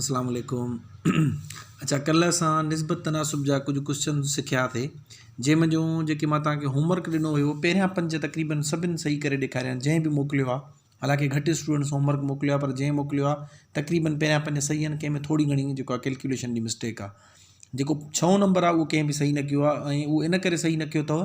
अस्सलाम वालेकुम। अच्छा, कल्ह असां निस्बत तनासुब जा कुछ क्वेश्चन सिखियासीं जंहिंमें जो जेके मां तव्हांखे होमवर्क ॾिनो हुयो पहिरियां 5 तक़रीबन सभिनि सही करे ॾेखारिया जंहिं बि मोकिलियो आहे। हालांकि घटि स्टूडेंट्स होमवर्क मोकिलियो आहे पर जंहिं मोकिलियो आहे तक़रीबन पहिरियां 5 सही आहिनि, कंहिंमें थोरी घणी जेको आहे कैलकुलेशन जी मिस्टेक आहे। जेको 6 नंबर आहे उहो कंहिं बि सही न कयो आहे ऐं उहो इन करे सही न कयो अथव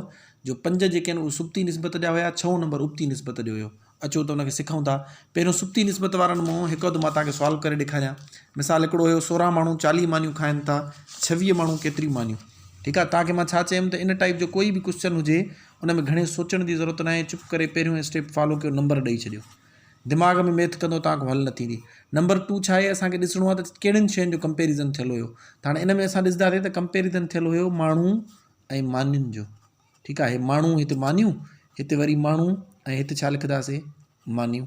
जो 5 जेके आहिनि उहे सुबती निस्बत जा हुया, 6 नंबर उपती निस्बत जो हुयो। अचो त हुनखे सिखूं था। पहिरियों सुबती निस्बत वारनि मां हिकु अधु मां तव्हांखे सॉल्व करे ॾेखारियां। मिसाल हिकिड़ो हुयो 16 माण्हू 40 मानियूं खाइनि था, 26 माण्हू केतिरियूं मानियूं। ठीकु आहे, तव्हांखे मां छा चयुमि त इन टाइप जो कोई बि क्वेश्चन हुजे उन में घणे सोचण जी ज़रूरत न आहे। चुप करे पहिरियों स्टेप फॉलो कयो, नंबर ॾेई छॾियो। दिमाग़ में मैथ कंदो तव्हांखे हल न थींदी। नंबर 2 छा आहे, असांखे ॾिसणो आहे त कहिड़ियुनि शयुनि जो कंपेरिज़न थियल हुयो। त हाणे इन में असां ॾिसंदासीं त कंपेरिज़न थियल हुयो माण्हू ऐं मानियुनि जो। ठीकु आहे, माण्हू हिते मानियूं, हिते वरी माण्हू ऐं हिते छा लिखंदासीं मानियूं।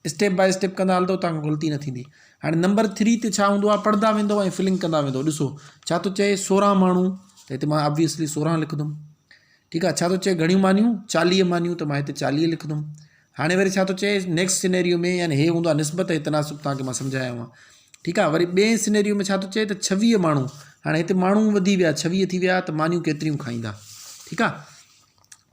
स्टेप बाय स्टेप कंदा हलंदो, तव्हांखे ग़लती न थींदी। हाणे नंबर 3 ते छा हूंदो आहे, पढ़ंदा वेंदो ऐं फिलिंग कंदा वेंदो। ॾिसो छा थो चए 16 माण्हू, त हिते मां ऑब्वियसली 16 लिखंदुमि। ठीकु आहे, छा थो चए घणियूं मानियूं 40 मानियूं, त मां हिते 40 लिखंदुमि। हाणे वरी छा थो चए नेक्स्ट सिनेरियो में, यानी हे हूंदो आहे निस्बत ऐं तनासुब, तव्हांखे मां सम्झायो आहे। ठीकु आहे, वरी ॿिए सिनेरियो में छा थो चए त 26 माण्हू। हाणे हिते माण्हू वधी विया, 26 थी विया, त मानियूं केतिरियूं खाईंदा। ठीकु आहे,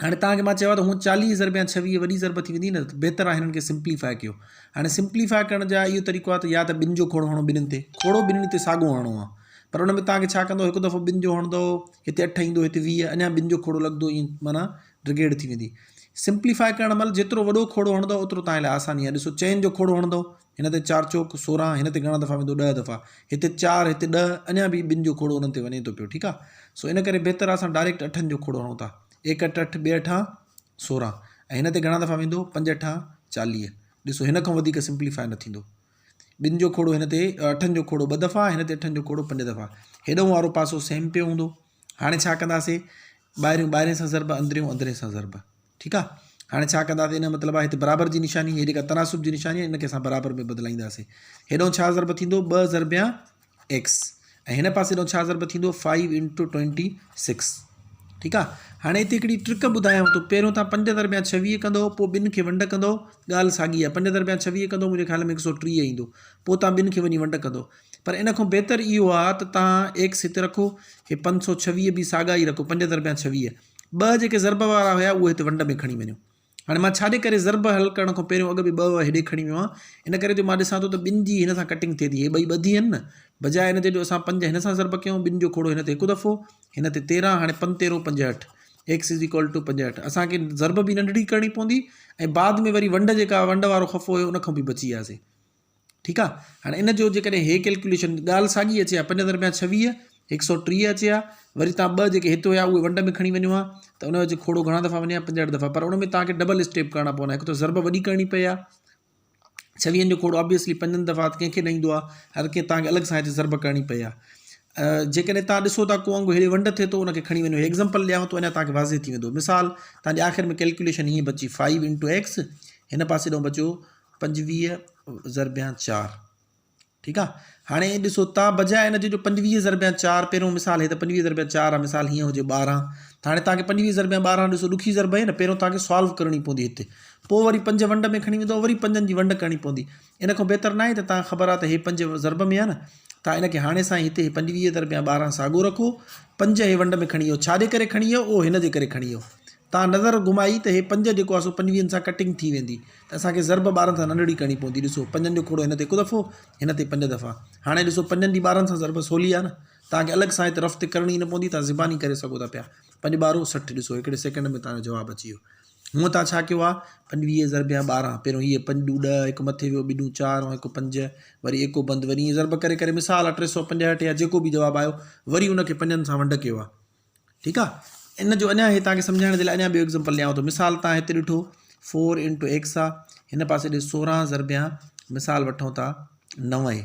हाणे तव्हांखे मां चयो आहे त हूअं 40 ज़रब या 26 वॾी ज़रब थी वेंदी न, त बहितर आहे हिननि खे सिंप्लीफाए कयो। हाणे सिंप्लीफाए करण जा इहो तरीक़ो आहे त या त ॿिनि जो खोड़ो हणो, ॿिन्हिनि ते खोड़ो ॿिन्हिनि ते साॻियो हणिणो आहे। पर उन में तव्हांखे छा कंदो, हिकु दफ़ो ॿिनि जो हणंदो, हिते 8 ईंदो, हिते 20, अञा ॿिनि जो खोड़ो लॻंदो, ईअं माना ब्रिगेड थी वेंदी। सिंप्लीफाए करण महिल जेतिरो वॾो खोड़ो हणंदो ओतिरो तव्हां लाइ आसानी आहे। ॾिसो चइनि जो खोड़ो हणंदो, हिन ते 4 चौक 16, हिन ते घणा दफ़ा वेंदो 10 दफ़ा, हिते 4, हिते 10, अञा बि ॿिनि जो खोड़ो हुननि ते वञे थो पियो। ठीकु आहे, सो इन करे बहितर असां डायरेक्ट 8 जो खोड़ो हणूं था। 1 8 8, 2 8 16, ऐं हिन ते घणा दफ़ा वेंदो 5 8 40। ॾिसो हिन खां वधीक सिंप्लीफाए न थींदो। ॿिनि जो खोड़ो हिन ते 8 जो खोड़ो 2 दफ़ा, हिन ते 8 जो खोड़ो 5 दफ़ा। हेॾो वारो पासो सेम पियो हूंदो। हाणे छा कंदासीं, ॿाहिरियों सां ज़रब, अंदरियों अंदरे सां ज़रब। ठीकु आहे, हाणे छा कंदासीं, इन मतिलबु आहे हिते बराबरि जी निशानी, हे जेका तनासुब जी निशानी आहे इनखे असां बराबरि में बदिलाईंदासीं। हेॾो छा ज़रब थींदो 2 ज़रब या x, ऐं हिन पासे ॾों छा ज़रब थींदो 5 × 26। ठीकु आहे, हाणे हिते हिकिड़ी ट्रिक ॿुधायांव थो। पहिरियों तव्हां 5 ज़रब या 26 कंदो, पोइ ॿिनि खे वंड कंदो, ॻाल्हि साॻी आहे। 5 ज़रब या 26 कंदो, मुंहिंजे ख़्याल में 130 ईंदो, पोइ तव्हां ॿिनि खे वञी वंड कंदो। पर इन खां बहितर इहो आहे त तव्हां x हिते रखो, हे 526 बि साॻा ई रखो, 5 ज़रब या 26। 2 जेके ज़रब वारा हुया उहे हिते वंड में खणी वञो। हाणे मां छाजे करे ज़रब हल करण खां पहिरियों अॻ में 2 हेॾे खणी वियो आहियां, इन करे जो मां ॾिसां थो त ॿिनि जी हिन सां कटिंग थिए थी। हे ॿई ॿधी आहिनि न, बजाए हिन ते जो असां 5 हिन सां ज़रब कयूं, ॿिनि जो खोड़ो हिन ते 1 दफ़ो, हिन ते 13, हाणे 5 13 58, x = 58। असांखे ज़रब बि नंढड़ी करणी पवंदी ऐं बाद में वरी वंड जेका वंड वारो ख़फ़ो हुयो उन खां बि बची वियासीं। ठीकु आहे, हाणे इन जो जेकॾहिं हे कैलकुलेशन ॻाल्हि साॻी अचे हा, 5 ज़रब या 26 130 अचे हा, वरी तव्हां 2 जेके हिते हुया उहे वंड में खणी वञो हा, त उनजो खोड़ो घणा दफ़ा वञे हा 65 दफ़ा। पर उन में तव्हांखे डबल स्टेप करणा पवंदा। हिकु त ज़रब वॾी करणी पई आहे, 26 जो खोड़ो ऑब्वियसली 5 दफ़ा कंहिंखे न ईंदो आहे, हर कंहिं तव्हांखे अलॻि सां हिते ज़रब करणी पई आहे। जेकॾहिं तव्हां ॾिसो था को वांगुरु हेॾे वंड थिए थो, उनखे खणी वञो। एग्ज़ाम्पल ॾियांव थो, अञा तव्हांखे वाज़े थी वेंदो। मिसाल तव्हांजे आख़िर में कैलकुलेशन हीअं बची 5 × x, हिन पासे ॾों बचियो 25 ज़रब या 4। ठीकु आहे, हाणे ॾिसो तव्हां बजाए हिन जो 25 ज़रब या 4, पहिरियों मिसाल हे त 25 ज़रब या 4 आहे, मिसाल हीअं हुजे 12, त हाणे तव्हांखे 25 ज़रब या 12 ॾिसो ॾुखी ज़रब आहे न, पहिरियों तव्हांखे सॉल्व करणी पवंदी हिते, पोइ वरी 5 वंड में खणी वेंदो, वरी 5 जी वंड करणी पवंदी। इन खां बहितर न आहे त तव्हां ख़बर आहे त हे 5 ज़रब में आहे न, तव्हां इनखे हाणे सां हिते 25 ज़रब या 12 साॻियो रखो, 5 हे वंड में खणी वियो। छाजे करे खणी वियो, उहो हिन जे करे खणी वियो। तव्हां नज़र घुमाई त हे 5 जेको आहे सो 25 सां कटिंग थी वेंदी, त असांखे ज़रब 12 सां नंढड़ी करणी पवंदी। ॾिसो 5 जो खोड़ो हिन ते 1 दफ़ो, हिन ते 5 दफ़ा। हाणे ॾिसो 5 जी 12 सां ज़रब सवली आहे न, तव्हांखे अलॻि सां हिते रफ़्त करणी न पवंदी, तव्हां ज़बानी करे सघो था पिया। 5 12 60, ॾिसो हिकिड़े सेकेंड में तव्हांजो जवाबु अची वियो। हूअं तव्हां छा कयो आहे, 25 ज़रब या 12, पहिरियों हीअ 5 × 10, हिकु मथे वियो, 2 × 4 ऐं 1 5, वरी 1 बंदि, वरी ईअं ज़रब करे करे मिसाल 365 या जेको बि जवाबु आयो, वरी उनखे 5 सां वंड कयो आहे। ठीकु आहे, इन जो अञा हे तव्हांखे सम्झाइण जे लाइ अञा ॿियो एग्ज़ाम्पल ॾियांव थो। मिसाल तव्हां हिते ॾिठो 4 × x आहे, हिन पासे ॾिस 16 ज़रब या मिसाल वठूं था 9।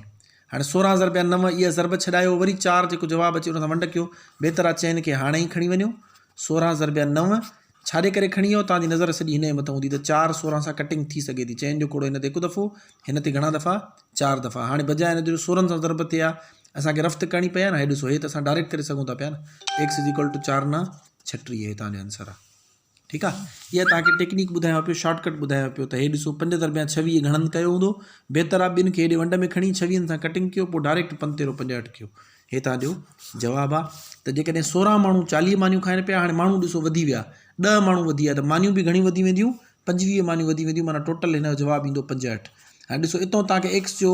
हाणे 16 ज़रब या 9, इहा ज़रब छॾायो, वरी 4 जेको जवाबु अचे उन सां वंड कयो। बहितर आहे चइनि खे हाणे ई खणी वञो। 16 ज़रब या 9 छाजे करे खणी वियो, तव्हांजी नज़र सॼी हिन जे मथां हूंदी, त 4 16 सां कटिंग थी सघे थी। चइनि जो खोड़ो हिन ते 1 दफ़ो, हिन ते घणा दफ़ा 4 दफ़ा। हाणे बजाए हिन जो 16 सां ज़रब थिए हा, असांखे रफ़्त करणी पई आहे न। हे ॾिसो हे त असां डायरेक्ट करे सघूं था पिया न, x = 4 × 36, हे तव्हांजो आंसर आहे। ठीकु आहे। इहा तव्हांखे टेक्निक ॿुधायांव पियो, शॉर्टकट ॿुधायांव पियो त हे ॾिसो 5 दरमियान 26 घणनि कयो हूंदो, बहितर आहे ॿिनि खे हेॾे वंड में खणी 26 सां कटिंग कयो, पोइ डायरेक्ट 5 तेरो 65 कयो। हे तव्हांजो जवाबु आहे। त जेकॾहिं 16 माण्हू 40 मानियूं खाइनि पिया, हाणे माण्हू ॾिसो वधी विया, 10 माण्हू वधी विया, त मानियूं बि घणी वधी वेंदियूं, 25 मानियूं वधी वेंदियूं, माना टोटल हिन जो जवाबु ईंदो 65। हाणे ॾिसो हितां तव्हांखे एक्स जो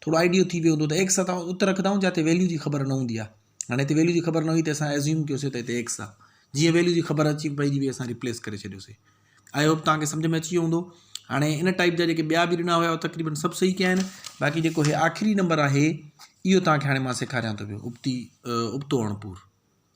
थोरो आइडियो थी वियो हूंदो त एक्स तव्हां उते रखंदा आहियूं जिते वैल्यू जी ख़बर न हूंदी आहे। हाणे हिते वैल्यू जी ख़बर न हुई त असां एज़्यूम कयोसीं त हिते एक्स आहे, जीअं वैल्यू जी ख़बर अची पइजी वई असां रिप्लेस करे छॾियोसीं। आई होप तव्हांखे सम्झ में अची वियो हूंदो। हाणे इन टाइप जा जेके ॿिया बि ॾिना हुआ तक़रीबन सभु सही कया आहिनि। बाक़ी जेको हे आख़िरी नंबर आहे इहो तव्हांखे हाणे मां सेखारियां थो पियो, उबतो अणपूर।